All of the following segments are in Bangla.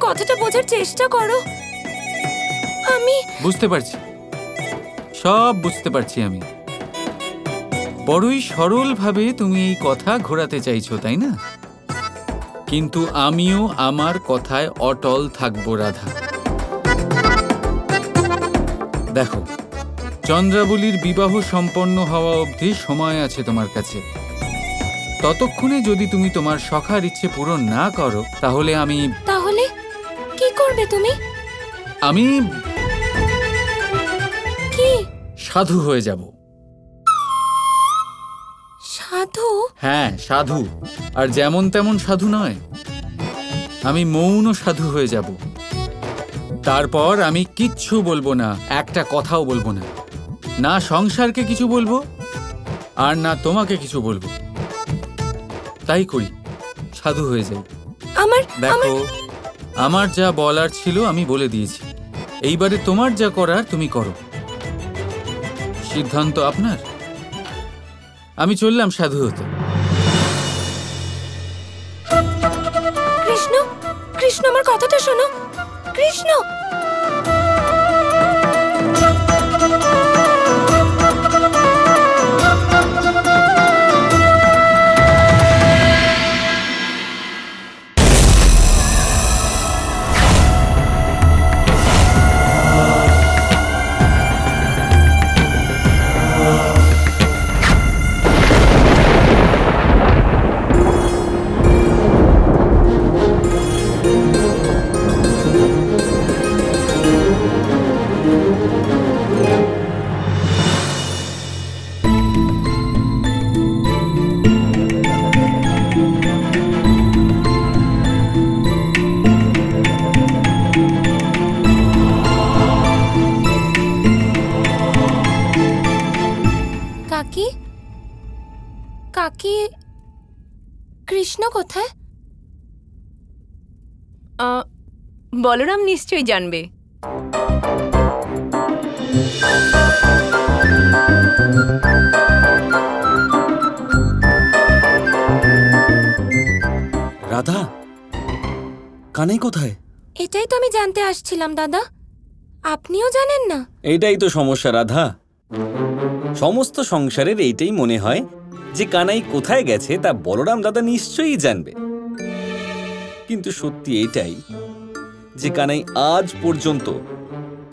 কথাটা বোঝার চেষ্টা করো। আমি বুঝতে পারছি, সব বুঝতে পারছি আমি। বড়ই সরলভাবে তুমি এই কথা ঘোরাতে চাইছো, তাই না? কিন্তু আমিও আমার কথায় অটল থাকবো রাধা। দেখো, চন্দ্রাবলীর বিবাহ সম্পন্ন হওয়া অবধি সময় আছে তোমার কাছে। ততক্ষণে যদি তুমি তোমার সখার ইচ্ছে পূরণ না করো তাহলে তাহলে কি করবে তুমি? আমি কি? সাধু হয়ে যাব। সাধু? হ্যাঁ, সাধু। আর যেমন তেমন সাধু নয়, আমি মৌন সাধু হয়ে যাব। তারপর আমি কিচ্ছু বলবো না, একটা কথাও বলবো না। না সংসারকে কিছু বলবো আর না তোমাকে কিছু বলবো। তাই করি, সাধু হয়ে যাই। দেখো, আমার যা বলার ছিল আমি বলে দিয়েছি। এইবারে তোমার যা করার তুমি করো। সিদ্ধান্ত আপনার। আমি চললাম সাধু হতে। কৃষ্ণ, কৃষ্ণ, আমার কথাটা শোনো। কৃষ্ণ, কাকি, কাকি, কৃষ্ণ কোথায়? বলরাম নিশ্চয়ই জানবে। রাধা, কানাই কোথায়? এটাই তো আমি জানতে আসছিলাম দাদা। আপনিও জানেন না? এইটাই তো সমস্যা রাধা। সমস্ত সংসারের এইটাই মনে হয় যে কানাই কোথায় গেছে তা বলরাম দাদা নিশ্চয়ই জানবে। কিন্তু সত্যি এটাই যে কানাই আজ পর্যন্ত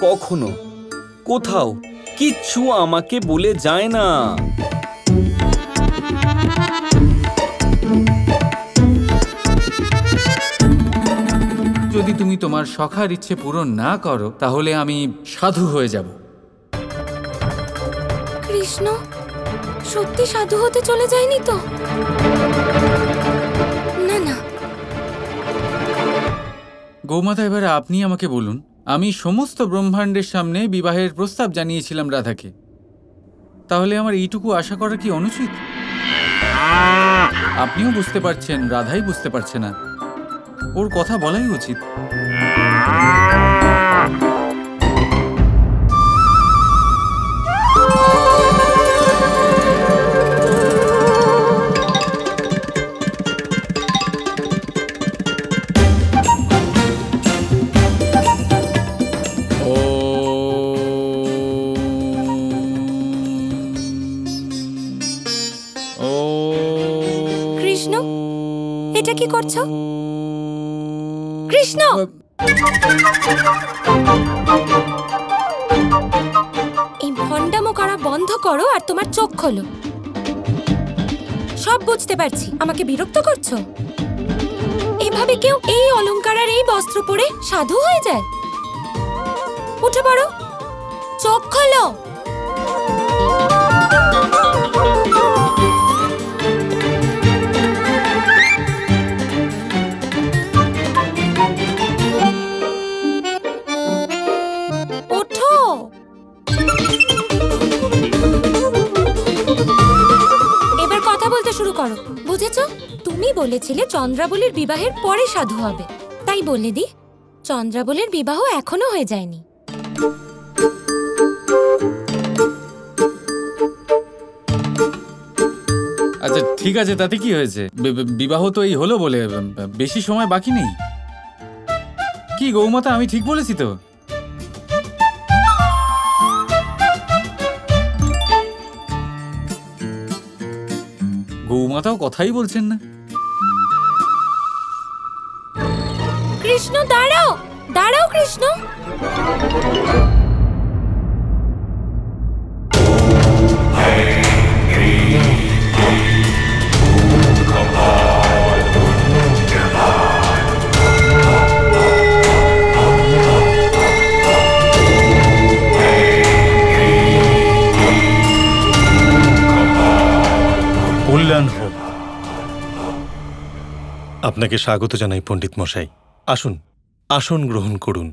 কখনো কোথাও কিচ্ছু আমাকে বলে যায় না। যদি তুমি তোমার সখার ইচ্ছে পূরণ না করো তাহলে আমি সাধু হয়ে যাব। কৃষ্ণ সত্যি সাধু হতে চলে যায়নি তো? না না। গৌমাতা, এবারে আপনি আমাকে বলুন, আমি সমস্ত ব্রহ্মাণ্ডের সামনে বিবাহের প্রস্তাব জানিয়েছিলাম রাধাকে, তাহলে আমার এইটুকু আশা করা কি অনুচিত? আপনিও বুঝতে পারছেন, রাধাই বুঝতে পারছে না। ওর কথা বলাই উচিত। কৃষ্ণ, এটা কি করছো? কৃষ্ণ, এই ভণ্ডামো করা বন্ধ করো আর তোমার চোখ খোলো। সব বুঝতে পারছি, আমাকে বিরক্ত করছো। এভাবে কেউ এই অলংকার আর এই বস্ত্র পরে সাধু হয়ে যায়? উঠে পড়ো, চোখ খোলো। শুরু করো। বুঝেছো? তুমি বলেছিলে চন্দ্রাবলীর বিবাহের পরে সাধু হবে, তাই বলে দি চন্দ্রাবলীর বিবাহ এখনো হয়ে যায়নি। আচ্ছা ঠিক আছে, তাতে কি হয়েছে? বিবাহ তো এই হলো বলে বেশি সময় বাকি নেই। কি গৌমাতা, আমি ঠিক বলেছি তো? গৌমাতাও কথাই বলছেন না। কৃষ্ণ দাঁড়াও, দাঁড়াও কৃষ্ণ। কল্যাণ হোক। আপনাকে স্বাগত জানাই পণ্ডিত মশাই। আসুন, আসন গ্রহণ করুন।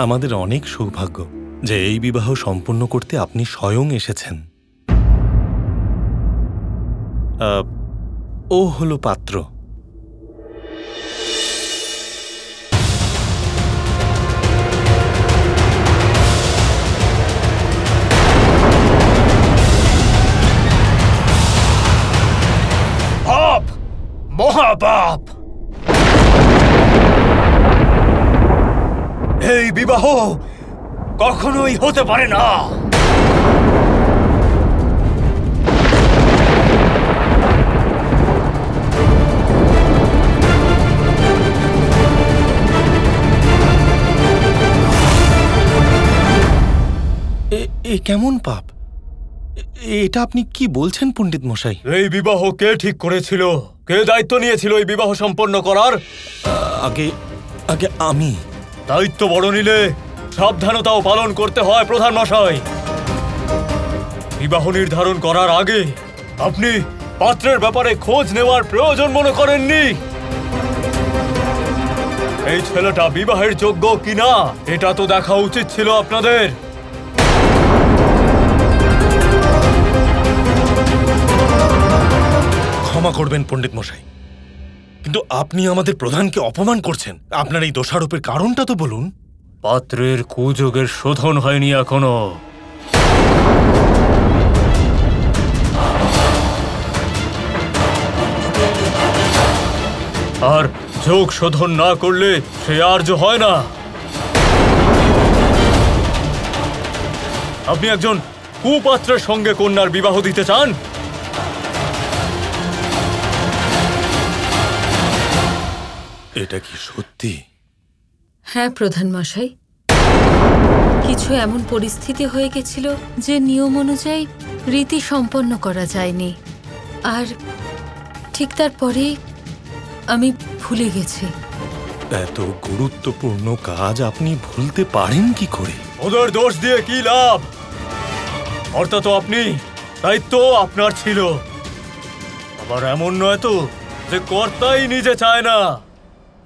আমাদের অনেক সৌভাগ্য যে এই বিবাহ সম্পন্ন করতে আপনি স্বয়ং এসেছেন। ও হলো পাত্র। পাপ, মহাপাপ। এই বিবাহ কখনোই হতে পারে না। এ কেমন পাপ? এটা আপনি কি বলছেন পণ্ডিত মশাই? এই বিবাহ কে ঠিক করেছিল? কে দায়িত্ব নিয়েছিল এই বিবাহ সম্পন্ন করার? আগে আগে আমি। দায়িত্ব বড় নিলে সাবধানতাও পালন করতে হয় প্রধান মশাই। বিবাহ নির্ধারণ করার আগে আপনি পাত্রের ব্যাপারে খোঁজ নেওয়ার প্রয়োজন মনে করেননি? এই ছেলেটা বিবাহের যোগ্য কিনা এটা তো দেখা উচিত ছিল আপনাদের। ক্ষমা করবেন পণ্ডিত মশাই, কিন্তু আপনি আমাদের প্রধানকে অপমান করছেন। আপনার এই দোষারোপের কারণটা তো বলুন। পাত্রের কুযোগের শোধন হয়নি এখনো। আর যোগ শোধন না করলে সে আর্য হয় না। আপনি একজন কুপাত্রের সঙ্গে কন্যার বিবাহ দিতে চান? এটা কি সত্যি? হ্যাঁ প্রধান মশাই, কিছু এমন পরিস্থিতি হয়ে গেছিল যে নিয়ম অনুযায়ী রীতি সম্পন্ন করা যায়নি, আর ঠিক তারপরেই আমি ভুলে গেছি। এত গুরুত্বপূর্ণ কাজ আপনি ভুলতে পারেন কি করে? ওদের দোষ দিয়ে কি লাভ? অর্থাৎ আপনি দায়িত্ব আপনার ছিল। আবার এমন নয় তো যে কর্তাই নিজে চায় না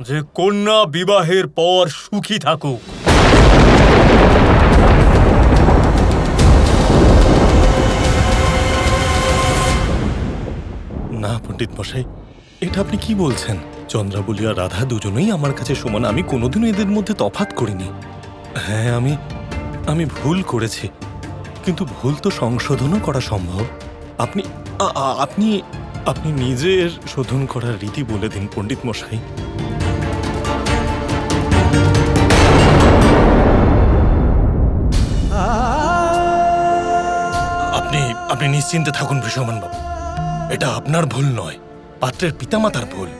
যে কন্যা বিবাহের পর সুখী থাকুক। না পণ্ডিত মশাই, এটা আপনি কি বলছেন? চন্দ্রাবলী আর রাধা দুজনেই আমার কাছে সমান। আমি কোনোদিনও এদের মধ্যে তফাৎ করিনি। হ্যাঁ, আমি ভুল করেছি, কিন্তু ভুল তো সংশোধনও করা সম্ভব। আপনি আপনি আপনি নিজের শোধন করার রীতি বলে দিন পণ্ডিত মশাই। আপনি নিশ্চিন্তে থাকুন বৃষমান বাবু, এটা আপনার ভুল নয়, পাত্রের পিতামাতার ভুল।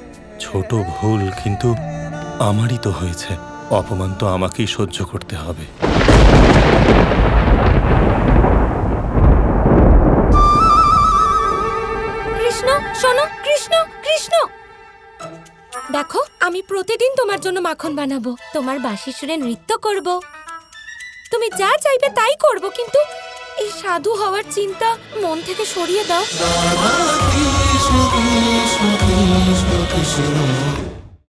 ছোট ভুল, কিন্তু আমারই তো হয়েছে। অপমান তো আমাকেই সহ্য করতে হবে। কৃষ্ণ শোনো, কৃষ্ণ কৃষ্ণ দেখো, আমি প্রতিদিন তোমার জন্য মাখন বানাবো, তোমার বাঁশি সুরে নৃত্য করব, তুমি যা চাইবে তাই করব, কিন্তু এই সাধু হওয়ার চিন্তা মন থেকে সরিয়ে দাও।